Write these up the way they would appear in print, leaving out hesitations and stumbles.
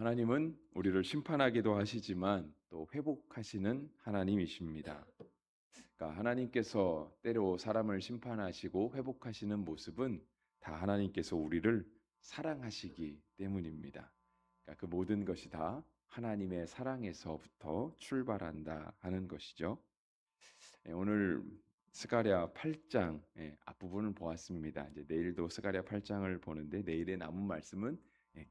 하나님은 우리를 심판하기도 하시지만 또 회복하시는 하나님이십니다. 그러니까 하나님께서 때로 사람을 심판하시고 회복하시는 모습은 다 하나님께서 우리를 사랑하시기 때문입니다. 그러니까 그 모든 것이 다 하나님의 사랑에서부터 출발한다 하는 것이죠. 오늘 스가랴 8장 앞부분을 보았습니다. 이제 내일도 스가랴 8장을 보는데 내일의 남은 말씀은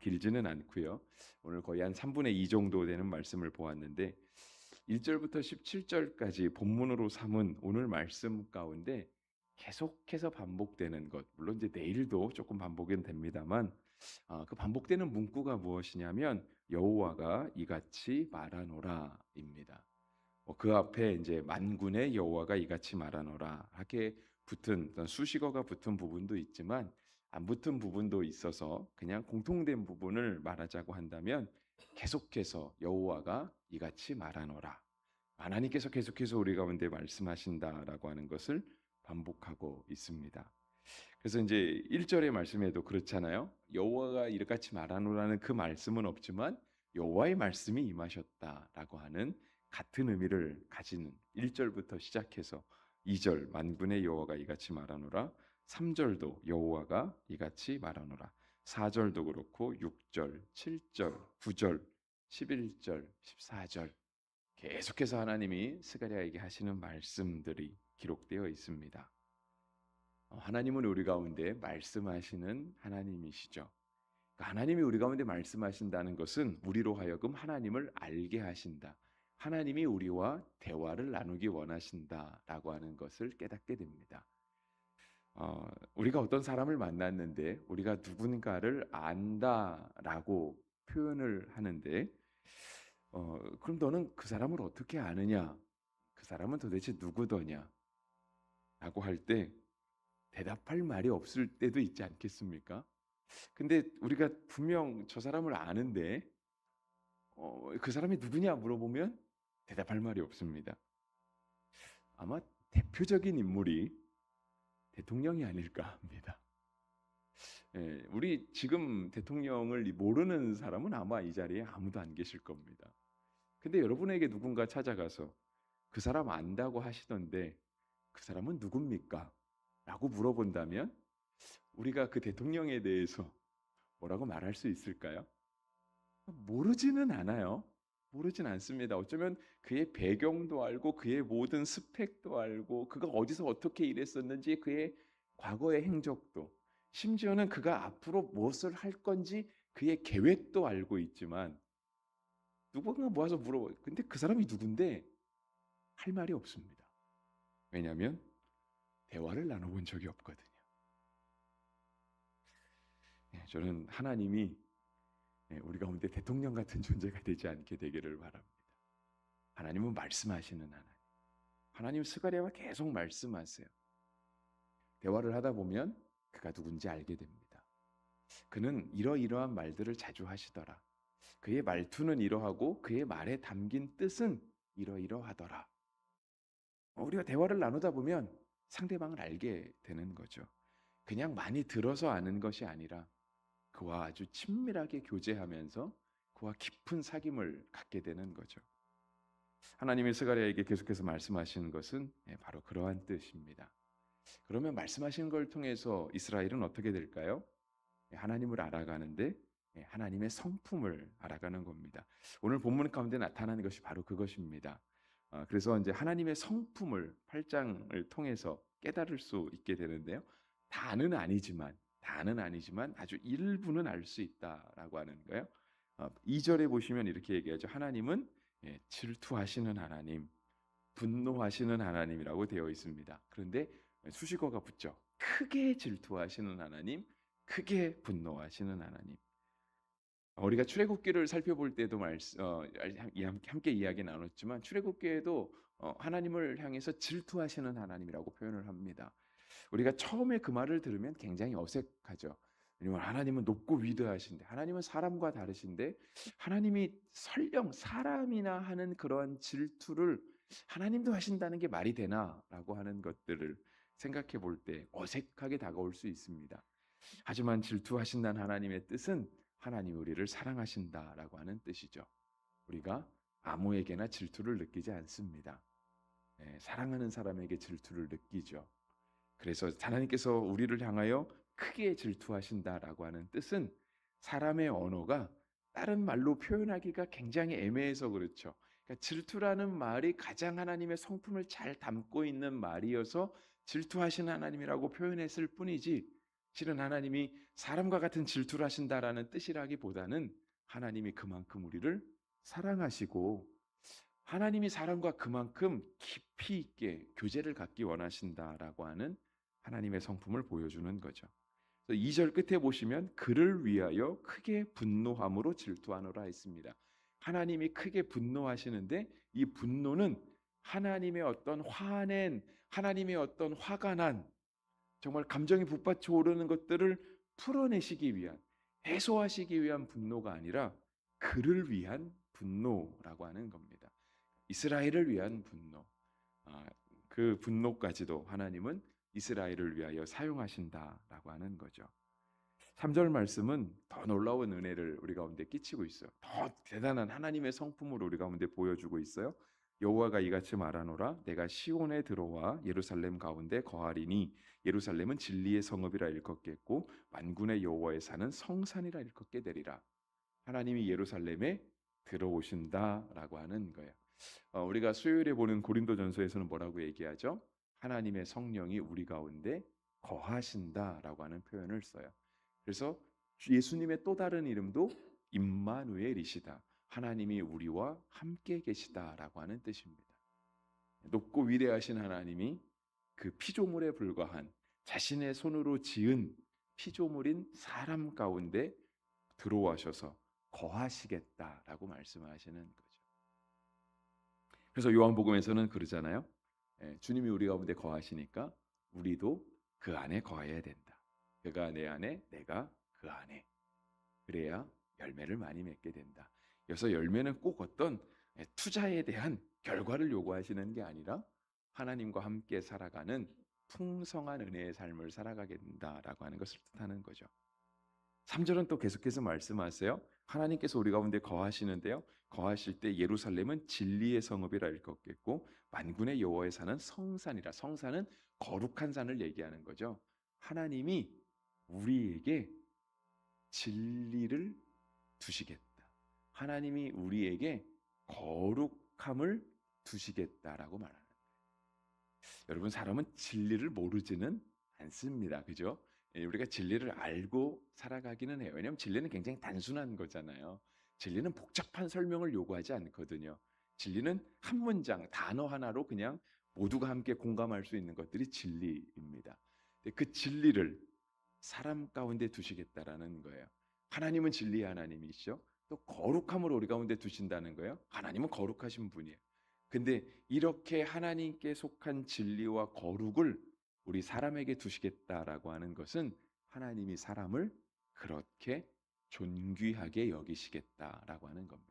길지는 않고요. 오늘 거의 한 3분의 2 정도 되는 말씀을 보았는데 1절부터 17절까지 본문으로 삼은 오늘 말씀 가운데 계속해서 반복되는 것, 물론 이제 내일도 조금 반복은 됩니다만 그 반복되는 문구가 무엇이냐면 여호와가 이같이 말하노라입니다. 그 앞에 이제 만군의 여호와가 이같이 말하노라 하게 붙은 어떤 수식어가 붙은 부분도 있지만 안 붙은 부분도 있어서 그냥 공통된 부분을 말하자고 한다면 계속해서 여호와가 이같이 말하노라. 하나님께서 계속해서 우리 가운데 말씀하신다라고 하는 것을 반복하고 있습니다. 그래서 이제 1절의 말씀에도 그렇잖아요. 여호와가 이같이 말하노라는 그 말씀은 없지만 여호와의 말씀이 임하셨다라고 하는 같은 의미를 가지는 1절부터 시작해서 2절 만군의 여호와가 이같이 말하노라, 3절도 여호와가 이같이 말하노라, 4절도 그렇고 6절, 7절, 9절, 11절, 14절 계속해서 하나님이 스가랴에게 하시는 말씀들이 기록되어 있습니다. 하나님은 우리 가운데 말씀하시는 하나님이시죠. 그러니까 하나님이 우리 가운데 말씀하신다는 것은 우리로 하여금 하나님을 알게 하신다. 하나님이 우리와 대화를 나누기 원하신다라고 하는 것을 깨닫게 됩니다. 우리가 어떤 사람을 만났는데 우리가 누군가를 안다라고 표현을 하는데 그럼 너는 그 사람을 어떻게 아느냐? 그 사람은 도대체 누구더냐? 라고 할 때 대답할 말이 없을 때도 있지 않겠습니까? 근데 우리가 분명 저 사람을 아는데 그 사람이 누구냐 물어보면 대답할 말이 없습니다. 아마 대표적인 인물이 대통령이 아닐까 합니다. 우리 지금 대통령을 모르는 사람은 아마 이 자리에 아무도 안 계실 겁니다. 근데 여러분에게 누군가 찾아가서 그 사람 안다고 하시던데 그 사람은 누굽니까? 라고 물어본다면 우리가 그 대통령에 대해서 뭐라고 말할 수 있을까요? 모르지는 않아요. 모르진 않습니다. 어쩌면 그의 배경도 알고 그의 모든 스펙도 알고 그가 어디서 어떻게 일했었는지 그의 과거의 행적도 심지어는 그가 앞으로 무엇을 할 건지 그의 계획도 알고 있지만 누군가 모아서 물어봐요. 근데 그 사람이 누군데 할 말이 없습니다. 왜냐하면 대화를 나눠본 적이 없거든요. 저는 하나님이 우리 가운데 대통령 같은 존재가 되지 않게 되기를 바랍니다. 하나님은 말씀하시는 하나님. 하나님 스가랴와 계속 말씀하세요. 대화를 하다 보면 그가 누군지 알게 됩니다. 그는 이러이러한 말들을 자주 하시더라. 그의 말투는 이러하고 그의 말에 담긴 뜻은 이러이러하더라. 우리가 대화를 나누다 보면 상대방을 알게 되는 거죠. 그냥 많이 들어서 아는 것이 아니라 그와 아주 친밀하게 교제하면서 그와 깊은 사귐을 갖게 되는 거죠. 하나님이 스가랴에게 계속해서 말씀하시는 것은 바로 그러한 뜻입니다. 그러면 말씀하시는 걸 통해서 이스라엘은 어떻게 될까요? 하나님을 알아가는데 하나님의 성품을 알아가는 겁니다. 오늘 본문 가운데 나타나는 것이 바로 그것입니다. 그래서 이제 하나님의 성품을 8장을 통해서 깨달을 수 있게 되는데요. 다는 아니지만 아주 일부는 알 수 있다라고 하는 거예요. 2절에 보시면 이렇게 얘기하죠. 하나님은 질투하시는 하나님, 분노하시는 하나님이라고 되어 있습니다. 그런데 수식어가 붙죠. 크게 질투하시는 하나님, 크게 분노하시는 하나님. 우리가 출애굽기를 살펴볼 때도 함께 이야기 나눴지만 출애굽기에도 하나님을 향해서 질투하시는 하나님이라고 표현을 합니다. 우리가 처음에 그 말을 들으면 굉장히 어색하죠. 왜냐하면 하나님은 높고 위대하신데 하나님은 사람과 다르신데 하나님이 설령 사람이나 하는 그러한 질투를 하나님도 하신다는 게 말이 되나라고 하는 것들을 생각해 볼 때 어색하게 다가올 수 있습니다. 하지만 질투하신다는 하나님의 뜻은 하나님이 우리를 사랑하신다라고 하는 뜻이죠. 우리가 아무에게나 질투를 느끼지 않습니다. 사랑하는 사람에게 질투를 느끼죠. 그래서 하나님께서 우리를 향하여 크게 질투하신다라고 하는 뜻은 사람의 언어가 다른 말로 표현하기가 굉장히 애매해서 그렇죠. 그러니까 질투라는 말이 가장 하나님의 성품을 잘 담고 있는 말이어서 질투하시는 하나님이라고 표현했을 뿐이지, 실은 하나님이 사람과 같은 질투를 하신다라는 뜻이라기보다는 하나님이 그만큼 우리를 사랑하시고 하나님이 사람과 그만큼 깊이 있게 교제를 갖기 원하신다라고 하는 하나님의 성품을 보여주는 거죠. 2절 끝에 보시면 그를 위하여 크게 분노함으로 질투하노라 했습니다. 하나님이 크게 분노하시는데 이 분노는 하나님의 어떤 화낸, 하나님의 어떤 화가 난, 정말 감정이 북받쳐 오르는 것들을 풀어내시기 위한, 해소하시기 위한 분노가 아니라 그를 위한 분노라고 하는 겁니다. 이스라엘을 위한 분노. 그 분노까지도 하나님은 이스라엘을 위하여 사용하신다라고 하는 거죠. 3절 말씀은 더 놀라운 은혜를 우리 가운데 끼치고 있어요. 더 대단한 하나님의 성품을 우리 가운데 보여주고 있어요. 여호와가 이같이 말하노라 내가 시온에 들어와 예루살렘 가운데 거하리니 예루살렘은 진리의 성읍이라 일컫겠고 만군의 여호와의 산은 성산이라 일컫게 되리라. 하나님이 예루살렘에 들어오신다라고 하는 거예요. 우리가 수요일에 보는 고린도전서에서는 뭐라고 얘기하죠? 하나님의 성령이 우리 가운데 거하신다라고 하는 표현을 써요. 그래서 예수님의 또 다른 이름도 임마누엘이시다. 하나님이 우리와 함께 계시다라고 하는 뜻입니다. 높고 위대하신 하나님이 그 피조물에 불과한 자신의 손으로 지은 피조물인 사람 가운데 들어와셔서 거하시겠다라고 말씀하시는 거죠. 그래서 요한복음에서는 그러잖아요. 주님이 우리 가운데 거하시니까 우리도 그 안에 거해야 된다. 그가 내 안에, 내가 그 안에. 그래야 열매를 많이 맺게 된다. 그래서 열매는 꼭 어떤 투자에 대한 결과를 요구하시는 게 아니라 하나님과 함께 살아가는 풍성한 은혜의 삶을 살아가게 된다라고 하는 것을 뜻하는 거죠. 3절은 또 계속해서 말씀하세요. 하나님께서 우리 가운데 거하시는데요. 거하실 때 예루살렘은 진리의 성읍이라 일컫겠고 만군의 여호와의 산은 성산이라. 성산은 거룩한 산을 얘기하는 거죠. 하나님이 우리에게 진리를 두시겠다. 하나님이 우리에게 거룩함을 두시겠다라고 말하는 거예요. 여러분, 사람은 진리를 모르지는 않습니다. 그죠? 우리가 진리를 알고 살아가기는 해요. 왜냐하면 진리는 굉장히 단순한 거잖아요. 진리는 복잡한 설명을 요구하지 않거든요. 진리는 한 문장, 단어 하나로 그냥 모두가 함께 공감할 수 있는 것들이 진리입니다. 그 진리를 사람 가운데 두시겠다라는 거예요. 하나님은 진리의 하나님이시죠. 또 거룩함을 우리 가운데 두신다는 거예요. 하나님은 거룩하신 분이에요. 근데 이렇게 하나님께 속한 진리와 거룩을 우리 사람에게 두시겠다라고 하는 것은 하나님이 사람을 그렇게 존귀하게 여기시겠다라고 하는 겁니다.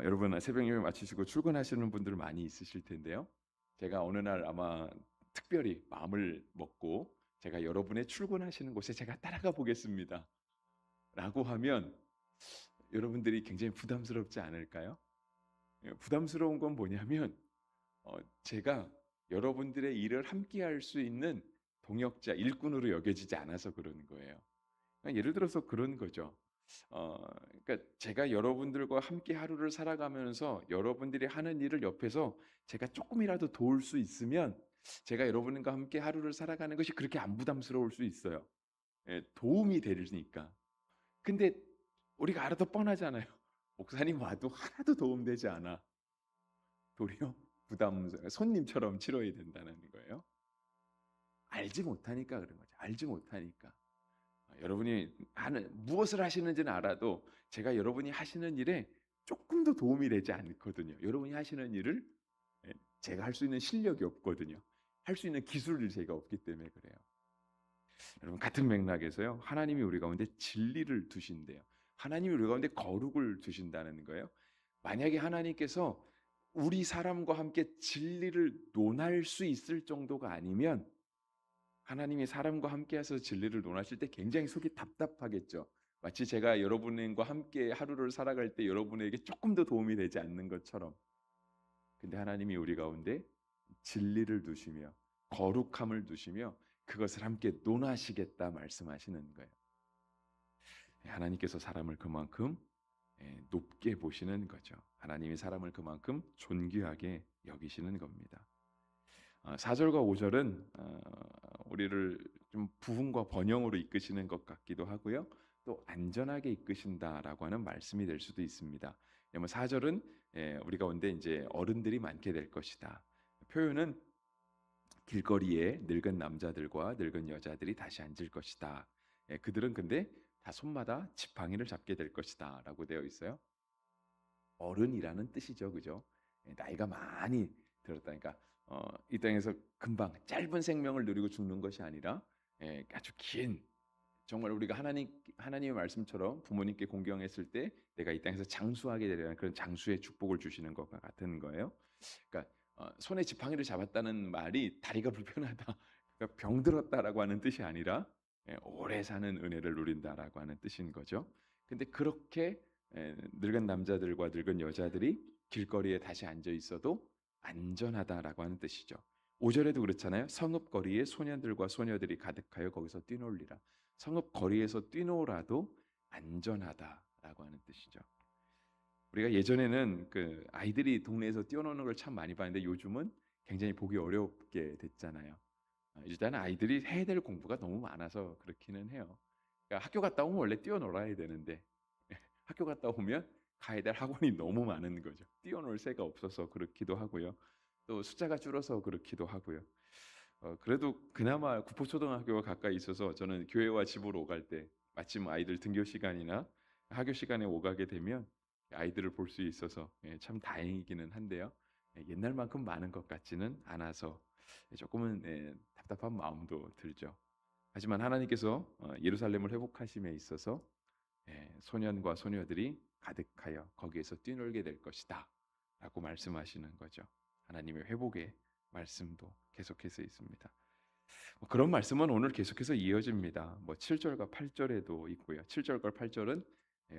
여러분 새벽 예배 마치시고 출근하시는 분들 많이 있으실 텐데요. 제가 어느 날 아마 특별히 마음을 먹고 제가 여러분의 출근하시는 곳에 제가 따라가 보겠습니다. 라고 하면 여러분들이 굉장히 부담스럽지 않을까요? 부담스러운 건 뭐냐면 제가 여러분들의 일을 함께 할 수 있는 동역자, 일꾼으로 여겨지지 않아서 그러는 거예요. 예를 들어서 그런 거죠. 그러니까 제가 여러분들과 함께 하루를 살아가면서 여러분들이 하는 일을 옆에서 제가 조금이라도 도울 수 있으면 제가 여러분과 함께 하루를 살아가는 것이 그렇게 안 부담스러울 수 있어요. 도움이 되니까. 근데 우리가 알아도 뻔하잖아요. 목사님 와도 하나도 도움되지 않아. 도리어 손님처럼 치러야 된다는 거예요. 알지 못하니까 그런 거죠. 알지 못하니까. 여러분이 무엇을 하시는지는 알아도 제가 여러분이 하시는 일에 조금도 도움이 되지 않거든요. 여러분이 하시는 일을 제가 할 수 있는 실력이 없거든요. 할 수 있는 기술이 제가 없기 때문에 그래요. 여러분, 같은 맥락에서요. 하나님이 우리 가운데 진리를 두신대요. 하나님이 우리 가운데 거룩을 두신다는 거예요. 만약에 하나님께서 우리 사람과 함께 진리를 논할 수 있을 정도가 아니면 하나님이 사람과 함께 해서 진리를 논하실 때 굉장히 속이 답답하겠죠. 마치 제가 여러분과 함께 하루를 살아갈 때 여러분에게 조금 더 도움이 되지 않는 것처럼. 근데 하나님이 우리 가운데 진리를 두시며 거룩함을 두시며 그것을 함께 논하시겠다 말씀하시는 거예요. 하나님께서 사람을 그만큼 높게 보시는 거죠. 하나님이 사람을 그만큼 존귀하게 여기시는 겁니다. 4절과 5절은 우리를 좀 부흥과 번영으로 이끄시는 것 같기도 하고요. 또 안전하게 이끄신다라고 하는 말씀이 될 수도 있습니다. 왜냐면 4절은 우리 가운데 이제 어른들이 많게 될 것이다. 표현은 길거리에 늙은 남자들과 늙은 여자들이 다시 앉을 것이다. 그들은 근데 다 손마다 지팡이를 잡게 될 것이다라고 되어 있어요. 어른이라는 뜻이죠, 그죠? 나이가 많이 들었다니까 이 땅에서 금방 짧은 생명을 누리고 죽는 것이 아니라 아주 긴 정말 우리가 하나님의 말씀처럼 부모님께 공경했을 때 내가 이 땅에서 장수하게 되려는 그런 장수의 축복을 주시는 것과 같은 거예요. 그러니까 손에 지팡이를 잡았다는 말이 다리가 불편하다, 그러니까 병들었다라고 하는 뜻이 아니라 오래 사는 은혜를 누린다라고 하는 뜻인 거죠. 근데 그렇게 늙은 남자들과 늙은 여자들이 길거리에 다시 앉아 있어도 안전하다라고 하는 뜻이죠. 5절에도 그렇잖아요. 성읍거리에 소년들과 소녀들이 가득하여 거기서 뛰놀리라. 성읍거리에서 뛰놀아도 안전하다라고 하는 뜻이죠. 우리가 예전에는 그 아이들이 동네에서 뛰어노는 걸 참 많이 봤는데 요즘은 굉장히 보기 어렵게 됐잖아요. 일단 아이들이 해야 될 공부가 너무 많아서 그렇기는 해요. 그러니까 학교 갔다 오면 원래 뛰어놀아야 되는데 학교 갔다 오면 가야 될 학원이 너무 많은 거죠. 뛰어놀 새가 없어서 그렇기도 하고요. 또 숫자가 줄어서 그렇기도 하고요. 그래도 그나마 구포초등학교가 가까이 있어서 저는 교회와 집으로 오갈 때 마침 아이들 등교 시간이나 학교 시간에 오가게 되면 아이들을 볼 수 있어서 참 다행이기는 한데요. 옛날만큼 많은 것 같지는 않아서 조금은 답답한 마음도 들죠. 하지만 하나님께서 예루살렘을 회복하심에 있어서 소년과 소녀들이 가득하여 거기에서 뛰놀게 될 것이다 라고 말씀하시는 거죠. 하나님의 회복의 말씀도 계속해서 있습니다. 그런 말씀은 오늘 계속해서 이어집니다. 7절과 8절에도 있고요. 7절과 8절은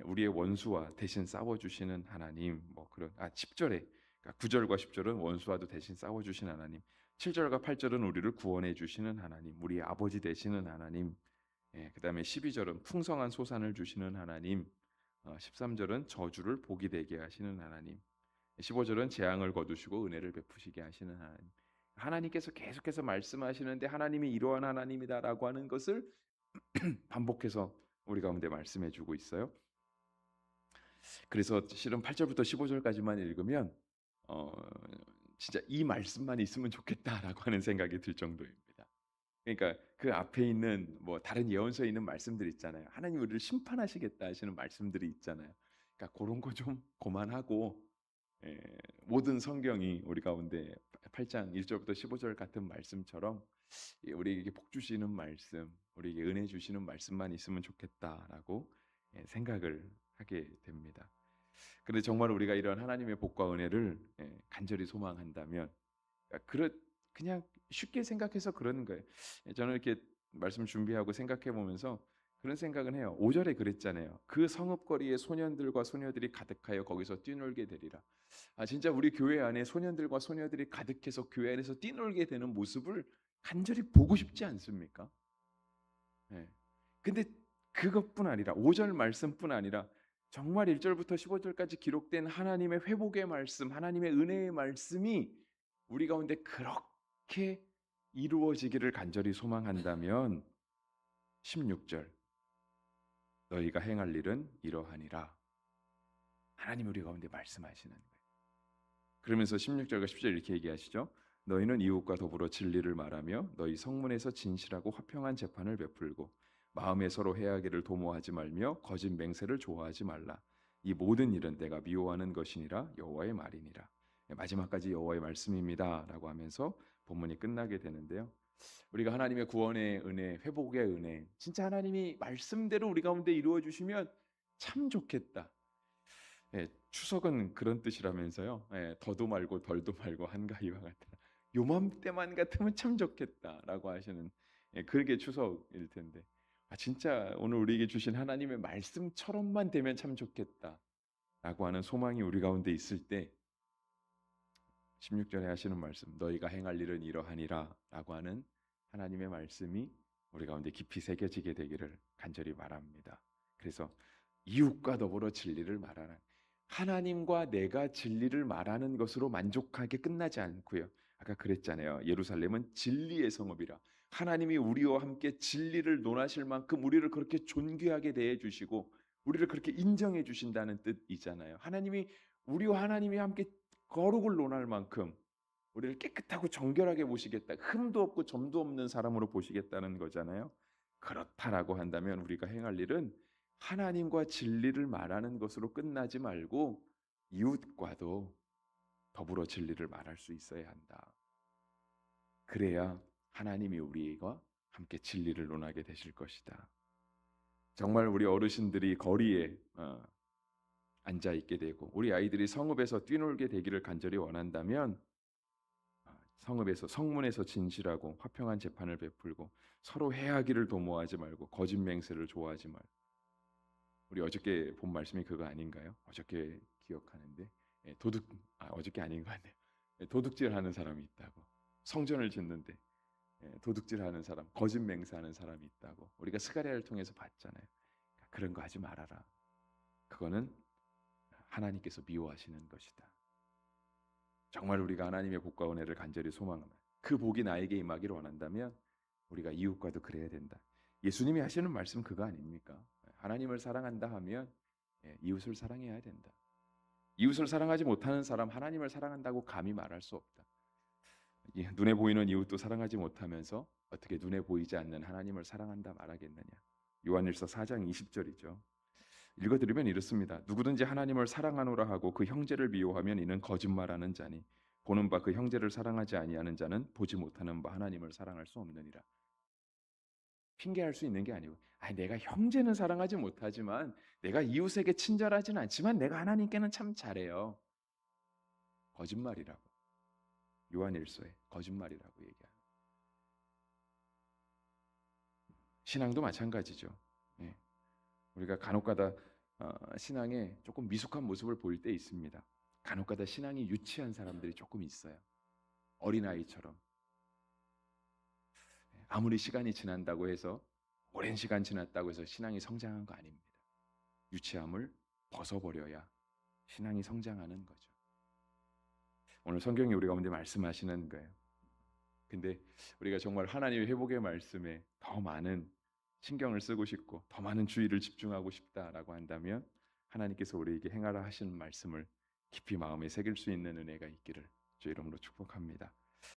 우리의 원수와 대신 싸워주시는 하나님, 그런 10절에 그러니까 9절과 10절은 원수와도 대신 싸워주신 하나님, 7절과 8절은 우리를 구원해 주시는 하나님, 우리의 아버지 되시는 하나님, 그 다음에 12절은 풍성한 소산을 주시는 하나님, 13절은 저주를 복이 되게 하시는 하나님, 15절은 재앙을 거두시고 은혜를 베푸시게 하시는 하나님. 하나님께서 계속해서 말씀하시는데 하나님이 이러한 하나님이다라고 하는 것을 반복해서 우리 가운데 말씀해 주고 있어요. 그래서 실은 8절부터 15절까지만 읽으면 진짜 이 말씀만 있으면 좋겠다라고 하는 생각이 들 정도입니다. 그러니까 그 앞에 있는 다른 예언서에 있는 말씀들 있잖아요. 하나님 우리를 심판하시겠다 하시는 말씀들이 있잖아요. 그러니까 그런 거 좀 그만하고 모든 성경이 우리 가운데 8장 1절부터 15절 같은 말씀처럼 우리에게 복 주시는 말씀, 우리에게 은혜 주시는 말씀만 있으면 좋겠다라고 생각을 하게 됩니다. 그런데 정말 우리가 이런 하나님의 복과 은혜를 간절히 소망한다면 그냥 쉽게 생각해서 그러는 거예요. 저는 이렇게 말씀 준비하고 생각해 보면서 그런 생각은 해요. 5절에 그랬잖아요. 그 성읍거리에 소년들과 소녀들이 가득하여 거기서 뛰놀게 되리라. 진짜 우리 교회 안에 소년들과 소녀들이 가득해서 교회 안에서 뛰놀게 되는 모습을 간절히 보고 싶지 않습니까? 네. 근데 그것뿐 아니라 5절 말씀뿐 아니라 정말 1절부터 15절까지 기록된 하나님의 회복의 말씀, 하나님의 은혜의 말씀이 우리 가운데 그렇게 이루어지기를 간절히 소망한다면 16절 너희가 행할 일은 이러하니라. 하나님 우리 가운데 말씀하시는 거예요. 그러면서 16절과 10절 이렇게 얘기하시죠. 너희는 이웃과 더불어 진리를 말하며 너희 성문에서 진실하고 화평한 재판을 베풀고 마음에 서로 해하기를 도모하지 말며 거짓 맹세를 좋아하지 말라. 이 모든 일은 내가 미워하는 것이니라 여호와의 말이니라. 마지막까지 여호와의 말씀입니다라고 하면서 본문이 끝나게 되는데요. 우리가 하나님의 구원의 은혜, 회복의 은혜, 진짜 하나님이 말씀대로 우리 가운데 이루어 주시면 참 좋겠다. 추석은 그런 뜻이라면서요. 더도 말고 덜도 말고 한가위와 같다. 요맘때만 같으면 참 좋겠다라고 하시는 그게 추석일 텐데 진짜 오늘 우리에게 주신 하나님의 말씀처럼만 되면 참 좋겠다라고 하는 소망이 우리 가운데 있을 때 16절에 하시는 말씀 너희가 행할 일은 이러하니라라고 하는 하나님의 말씀이 우리 가운데 깊이 새겨지게 되기를 간절히 바랍니다. 그래서 이웃과 더불어 진리를 말하라. 하나님과 내가 진리를 말하는 것으로 만족하게 끝나지 않고요. 아까 그랬잖아요. 예루살렘은 진리의 성읍이라. 하나님이 우리와 함께 진리를 논하실 만큼 우리를 그렇게 존귀하게 대해 주시고 우리를 그렇게 인정해 주신다는 뜻이잖아요. 하나님이 함께 거룩을 논할 만큼 우리를 깨끗하고 정결하게 보시겠다. 흠도 없고 점도 없는 사람으로 보시겠다는 거잖아요. 그렇다라고 한다면 우리가 행할 일은 하나님과 진리를 말하는 것으로 끝나지 말고 이웃과도 더불어 진리를 말할 수 있어야 한다. 그래야 하나님이 우리와 함께 진리를 논하게 되실 것이다. 정말 우리 어르신들이 거리에 앉아 있게 되고 우리 아이들이 성읍에서 뛰놀게 되기를 간절히 원한다면 성문에서 진실하고 화평한 재판을 베풀고 서로 해하기를 도모하지 말고 거짓 맹세를 좋아하지 말고 우리 어저께 본 말씀이 그거 아닌가요? 어저께 기억하는데 어저께 아닌 것 같네요. 도둑질하는 사람이 있다고 성전을 짓는데 도둑질하는 사람, 거짓 맹세하는 사람이 있다고 우리가 스가랴를 통해서 봤잖아요. 그런 거 하지 말아라. 그거는 하나님께서 미워하시는 것이다. 정말 우리가 하나님의 복과 은혜를 간절히 소망합니다. 그 복이 나에게 임하기를 원한다면 우리가 이웃과도 그래야 된다. 예수님이 하시는 말씀 그거 아닙니까? 하나님을 사랑한다 하면 이웃을 사랑해야 된다. 이웃을 사랑하지 못하는 사람 하나님을 사랑한다고 감히 말할 수 없다. 눈에 보이는 이웃도 사랑하지 못하면서 어떻게 눈에 보이지 않는 하나님을 사랑한다 말하겠느냐. 요한일서 4장 20절이죠. 읽어드리면 이렇습니다. 누구든지 하나님을 사랑하노라 하고 그 형제를 미워하면 이는 거짓말하는 자니 보는 바 그 형제를 사랑하지 아니하는 자는 보지 못하는 바 하나님을 사랑할 수 없느니라. 핑계할 수 있는 게 아니고 내가 형제는 사랑하지 못하지만 내가 이웃에게 친절하지는 않지만 내가 하나님께는 참 잘해요. 거짓말이라고. 요한일서에 거짓말이라고 얘기합니다. 신앙도 마찬가지죠. 우리가 간혹가다 신앙에 조금 미숙한 모습을 보일 때 있습니다. 간혹가다 신앙이 유치한 사람들이 조금 있어요. 어린아이처럼. 아무리 시간이 지난다고 해서 오랜 시간 지났다고 해서 신앙이 성장한 거 아닙니다. 유치함을 벗어버려야 신앙이 성장하는 거죠. 오늘 성경이 우리 가운데 말씀하시는 거예요. 근데 우리가 정말 하나님의 회복의 말씀에 더 많은 신경을 쓰고 싶고 더 많은 주의를 집중하고 싶다라고 한다면 하나님께서 우리에게 행하라 하시는 말씀을 깊이 마음에 새길 수 있는 은혜가 있기를 주의 이름으로 축복합니다.